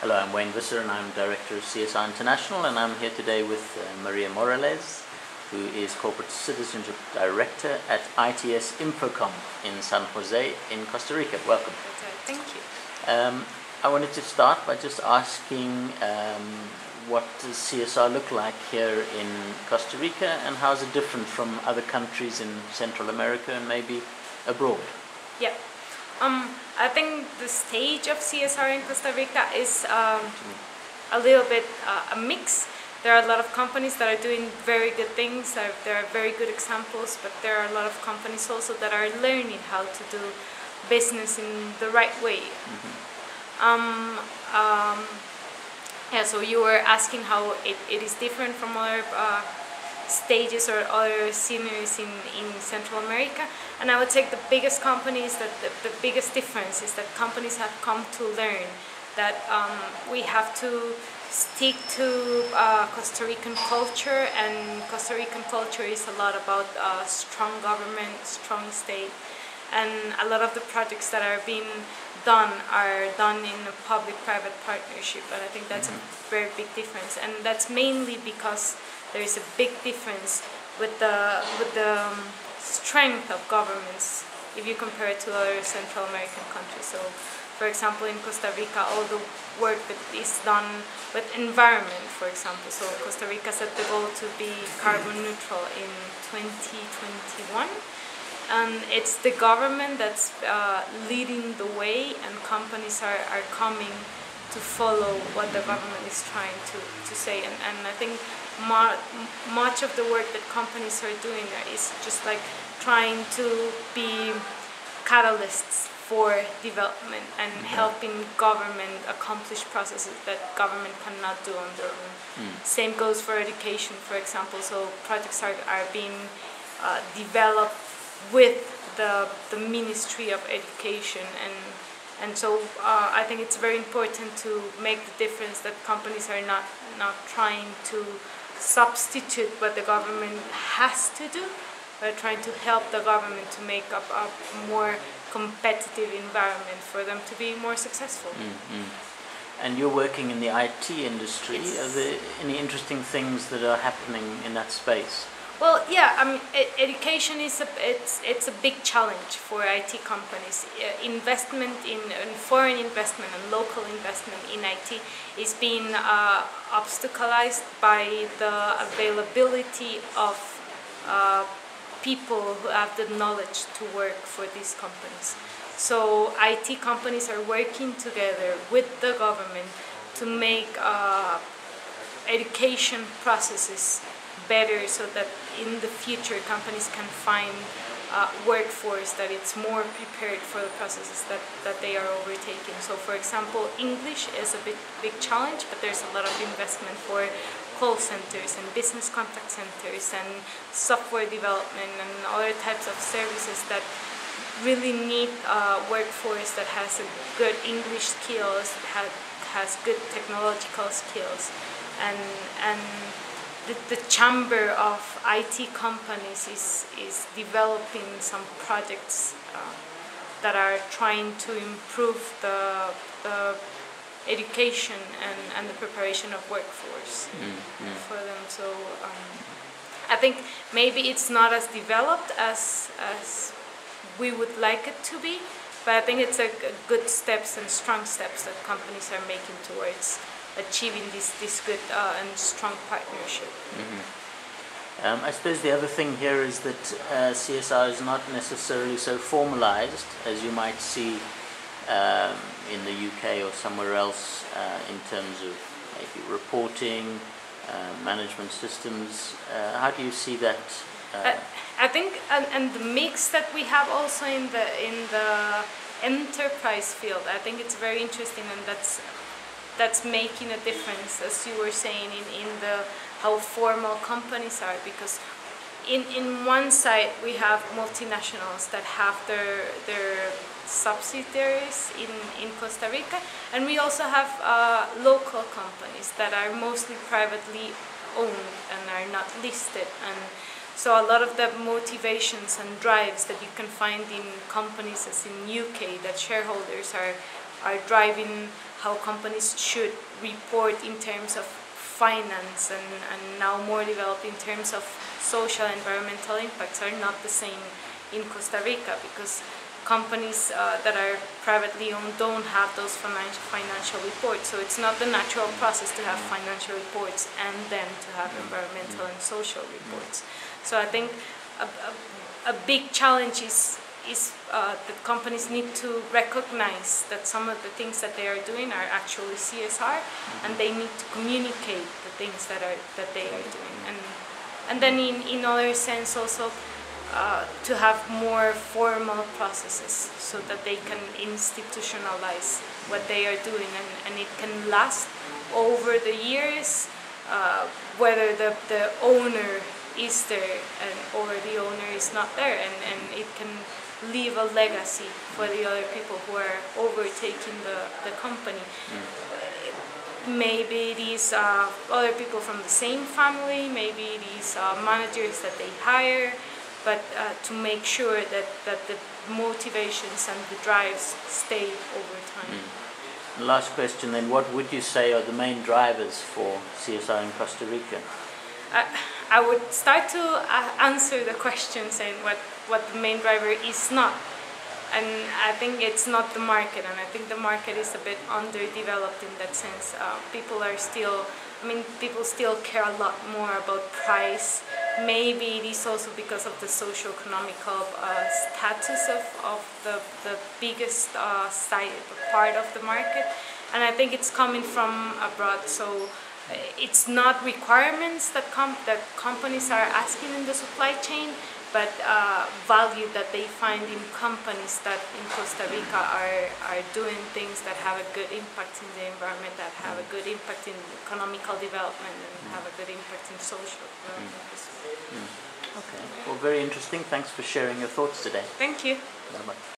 Hello, I'm Wayne Visser and I'm Director of CSR International, and I'm here today with Maria Morales, who is Corporate Citizenship Director at ITS InfoCom in San Jose in Costa Rica. Welcome. Thank you. I wanted to start by just asking what does CSR look like here in Costa Rica, and how is it different from other countries in Central America and maybe abroad? Yeah. I think the stage of CSR in Costa Rica is a little bit a mix. There are a lot of companies that are doing very good things. There are very good examples, but there are a lot of companies also that are learning how to do business in the right way. Yeah, so you were asking how it is different from other stages or other sceneries in Central America, and I would say the biggest companies, that the biggest difference is that companies have come to learn that we have to stick to Costa Rican culture, and Costa Rican culture is a lot about strong government, strong state, and a lot of the projects that are being done are done in a public-private partnership, and I think that's a very big difference, and that's mainly because there is a big difference with the strength of governments if you compare it to other Central American countries. So, for example, in Costa Rica, all the work that is done with environment, for example, so Costa Rica set the goal to be carbon neutral in 2021. And it's the government that's leading the way, and companies are coming to follow what the government is trying to say. And I think much of the work that companies are doing is just like trying to be catalysts for development and helping government accomplish processes that government cannot do on their own. Same goes for education, for example. So projects are being developed with the Ministry of Education, and so I think it's very important to make the difference that companies are not trying to substitute what the government has to do, but trying to help the government to make up a more competitive environment for them to be more successful. And you're working in the IT industry. Yes. Are there any interesting things that are happening in that space? Well, yeah, I mean, education is it's a big challenge for IT companies. Investment in foreign investment and local investment in IT is being obstaclized by the availability of people who have the knowledge to work for these companies. So IT companies are working together with the government to make education processes better, so that in the future companies can find workforce that it's more prepared for the processes that they are overtaking. So, for example, English is a big challenge, but there's a lot of investment for call centers and business contact centers and software development and other types of services that really need workforce that has a good English skills, has good technological skills, and the chamber of IT companies is developing some projects that are trying to improve the education and the preparation of workforce for them. So I think maybe it's not as developed as we would like it to be, but I think it's a good steps and strong steps that companies are making towards achieving this good and strong partnership. I suppose the other thing here is that CSR is not necessarily so formalized as you might see in the UK or somewhere else in terms of maybe reporting, management systems. How do you see that? I think, and the mix that we have also in the enterprise field, I think it's very interesting, and that's making a difference, as you were saying, in the how formal companies are, because in one side we have multinationals that have their subsidiaries in Costa Rica, and we also have local companies that are mostly privately owned and are not listed, and so a lot of the motivations and drives that you can find in companies as in UK, that shareholders are driving how companies should report in terms of finance, and now more developed in terms of social and environmental impacts, are not the same in Costa Rica, because companies that are privately owned don't have those financial reports. So it's not the natural process to have financial reports and then to have environmental and social reports. So I think a big challenge is that companies need to recognize that some of the things that they are doing are actually CSR, and they need to communicate the things that they are doing, and then in other sense also to have more formal processes so that they can institutionalize what they are doing, and it can last over the years, whether the owner is there or the owner is not there, and it can leave a legacy for the other people who are overtaking the company. Maybe these other people from the same family, maybe these managers that they hire, but to make sure that the motivations and the drives stay over time. Last question then, what would you say are the main drivers for CSR in Costa Rica? I would start to answer the question saying what the main driver is not. And I think it's not the market, and I think the market is a bit underdeveloped in that sense. People still care a lot more about price. Maybe it is also because of the socio-economical status of the biggest part of the market, and I think it's coming from abroad. So it's not requirements that companies are asking in the supply chain, but value that they find in companies that in Costa Rica are doing things that have a good impact in the environment, that have a good impact in economical development, and have a good impact in social development as well. Okay, well, very interesting. Thanks for sharing your thoughts today. Thank you. Bye-bye.